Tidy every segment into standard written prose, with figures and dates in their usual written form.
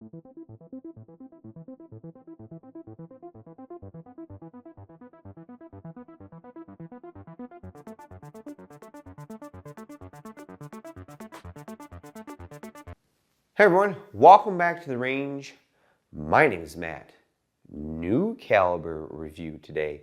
Hey everyone, welcome back to the range. My name is Matt. New caliber review today.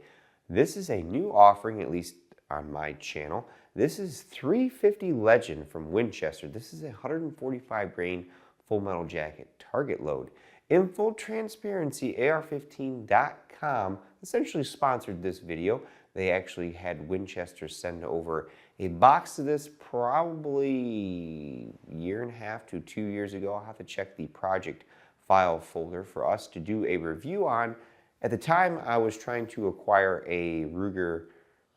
This is a new offering, at least on my channel. This is 350 Legend from Winchester. This is a 145 grain full metal jacket target load. In full transparency, AR15.com essentially sponsored this video. They actually had Winchester send over a box of this probably a year and a half to 2 years ago. I'll have to check the project file folder for us to do a review on. At the time, I was trying to acquire a Ruger,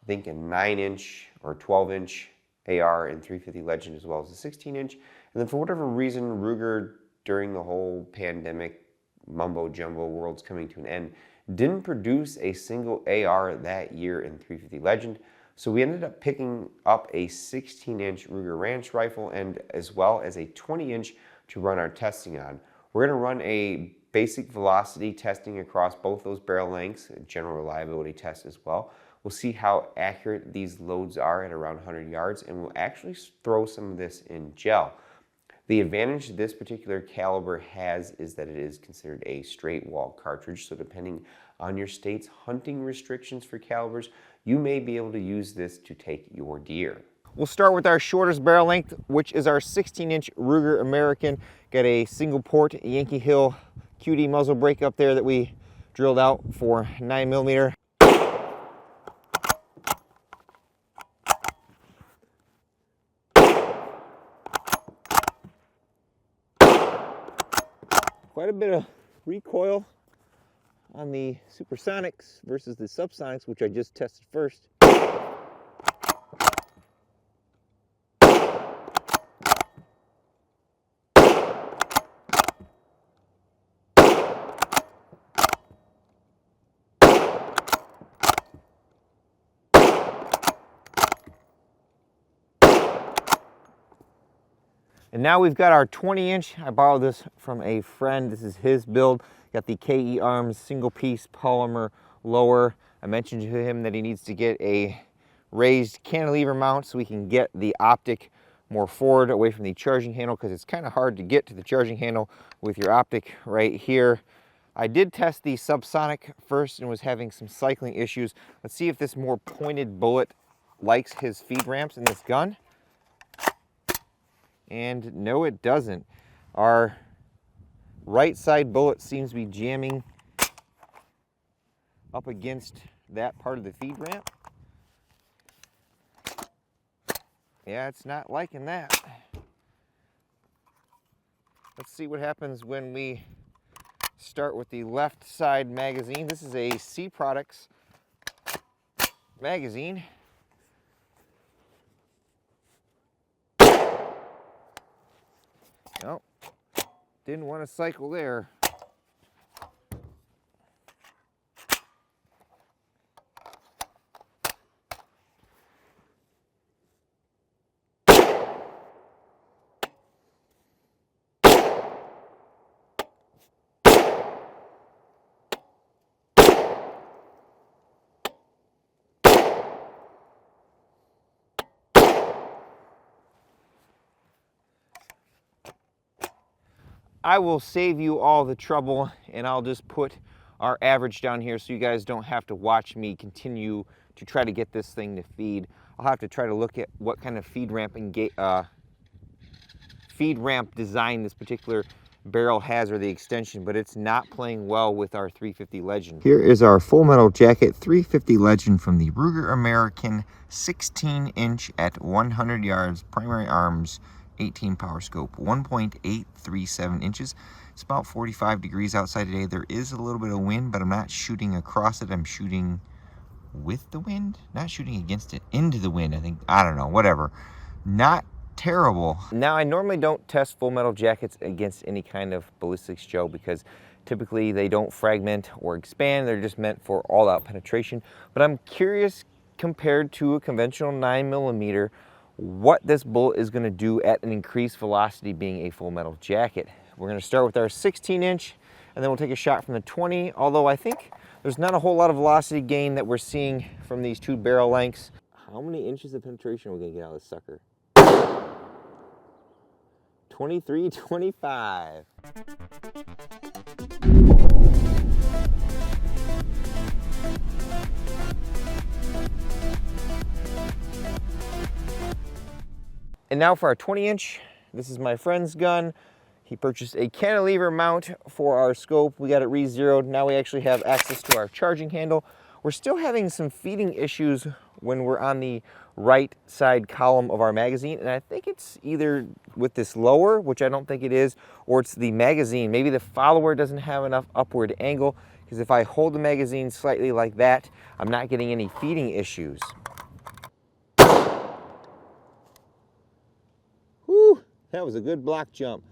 I think a 9-inch or 12-inch AR in 350 Legend, as well as a 16-inch. And then for whatever reason, Ruger, during the whole pandemic mumbo jumbo, world's coming to an end, didn't produce a single AR that year in 350 Legend. So we ended up picking up a 16-inch Ruger Ranch rifle and as well as a 20-inch to run our testing on. We're going to run a basic velocity testing across both those barrel lengths, a general reliability test as well. We'll see how accurate these loads are at around 100 yards, and we'll actually throw some of this in gel. The advantage this particular caliber has is that it is considered a straight wall cartridge, so depending on your state's hunting restrictions for calibers, you may be able to use this to take your deer. We'll start with our shortest barrel length, which is our 16-inch Ruger American. Got a single port Yankee Hill QD muzzle brake up there that we drilled out for 9mm. Quite a bit of recoil on the supersonics versus the subsonics, which I just tested first. And now we've got our 20-inch. I borrowed this from a friend. This is his build. Got the KE Arms single piece polymer lower. I mentioned to him that he needs to get a raised cantilever mount so we can get the optic more forward away from the charging handle, because it's kind of hard to get to the charging handle with your optic right here. I did test the subsonic first and was having some cycling issues. Let's see if this more pointed bullet likes his feed ramps in this gun. And no, it doesn't. Our right side bullet seems to be jamming up against that part of the feed ramp. Yeah, it's not liking that. Let's see what happens when we start with the left side magazine. This is a C Products magazine. Nope, didn't want to cycle there. I will save you all the trouble, and I'll just put our average down here so you guys don't have to watch me continue to try to get this thing to feed. I'll have to try to look at what kind of feed ramp design this particular barrel has, or the extension, but it's not playing well with our 350 Legend. Here is our full metal jacket 350 Legend from the Ruger American, 16-inch at 100 yards, primary arms, 18 power scope, 1.837 inches. It's about 45 degrees outside today. There is a little bit of wind, but I'm not shooting across it. I'm shooting with the wind, not shooting against it, into the wind. I don't know, whatever. Not terrible. Now, I normally don't test full metal jackets against any kind of ballistics gel because typically they don't fragment or expand. They're just meant for all-out penetration. But I'm curious, compared to a conventional 9mm, what this bullet is going to do at an increased velocity being a full metal jacket. We're going to start with our 16-inch, and then we'll take a shot from the 20, although I think there's not a whole lot of velocity gain that we're seeing from these two barrel lengths. How many inches of penetration are we going to get out of this sucker? 23, 25. And now for our 20-inch. This is my friend's gun. He purchased a cantilever mount for our scope. We got it re-zeroed. Now we actually have access to our charging handle. We're still having some feeding issues when we're on the right side column of our magazine, and I think it's either with this lower, which I don't think it is, or it's the magazine. Maybe the follower doesn't have enough upward angle, because if I hold the magazine slightly like that, I'm not getting any feeding issues. Whew, that was a good block jump.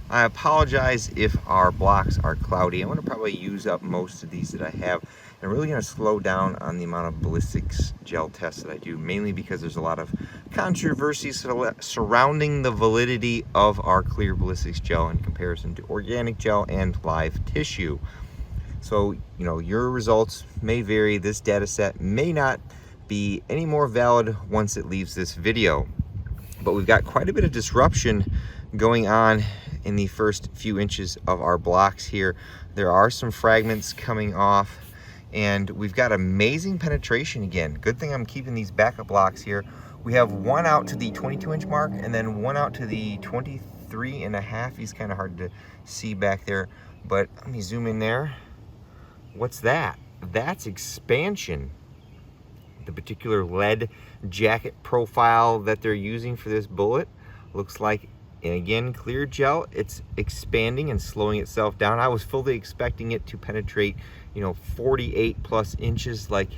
I apologize if our blocks are cloudy. I'm going to probably use up most of these that I have. And I'm really going to slow down on the amount of ballistics gel tests that I do, mainly because there's a lot of controversy surrounding the validity of our clear ballistics gel in comparison to organic gel and live tissue. So, you know, your results may vary. This data set may not be any more valid once it leaves this video. But we've got quite a bit of disruption going on in the first few inches of our blocks here. There are some fragments coming off, and we've got amazing penetration again. Good thing I'm keeping these backup blocks here. We have one out to the 22-inch mark and then one out to the 23.5. He's kind of hard to see back there, but let me zoom in there. What's that? That's expansion. The particular lead jacket profile that they're using for this bullet looks like, and again, clear gel, it's expanding and slowing itself down. I was fully expecting it to penetrate, you know, 48 plus inches like,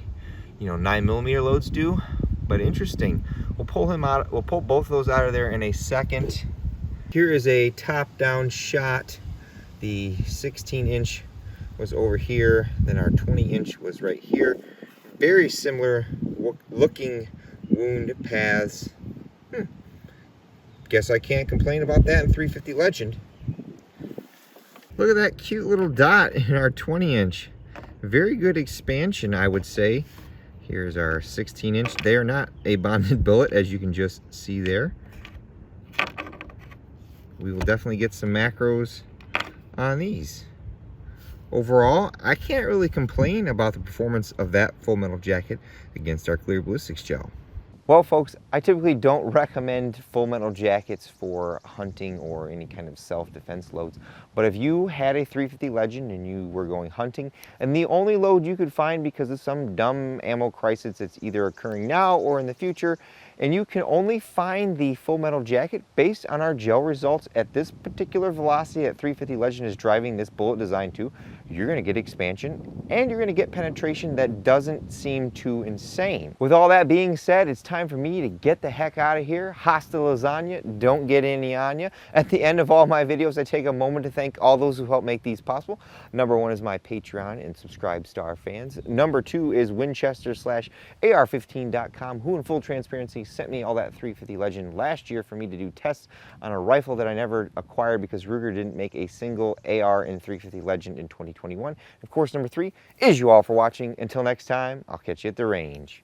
you know, 9mm loads do, but interesting. We'll pull him out, we'll pull both of those out of there in a second. Here is a top-down shot. The 16-inch was over here, then our 20-inch was right here. Very similar looking wound paths. Guess I can't complain about that in 350 Legend. Look at that cute little dot in our 20-inch. Very good expansion, I would say. Here's our 16-inch. They are not a bonded bullet, as you can just see there. We will definitely get some macros on these. Overall, I can't really complain about the performance of that full metal jacket against our clear ballistics gel. Well, folks, I typically don't recommend full metal jackets for hunting or any kind of self-defense loads. But if you had a 350 Legend and you were going hunting, and the only load you could find because of some dumb ammo crisis that's either occurring now or in the future, and you can only find the full metal jacket based on our gel results at this particular velocity that 350 Legend is driving this bullet design to, you're going to get expansion and you're going to get penetration that doesn't seem too insane. With all that being said, it's time for me to get the heck out of here. Hasta lasagna, don't get any on ya. At the end of all my videos, I take a moment to thank all those who help make these possible. Number one is my Patreon and Subscribe Star fans. Number two is Winchester/AR15.com, who in full transparency sent me all that 350 Legend last year for me to do tests on a rifle that I never acquired because Ruger didn't make a single AR in 350 Legend in 2021. Of course, number three is you all for watching. Until next time, I'll catch you at the range.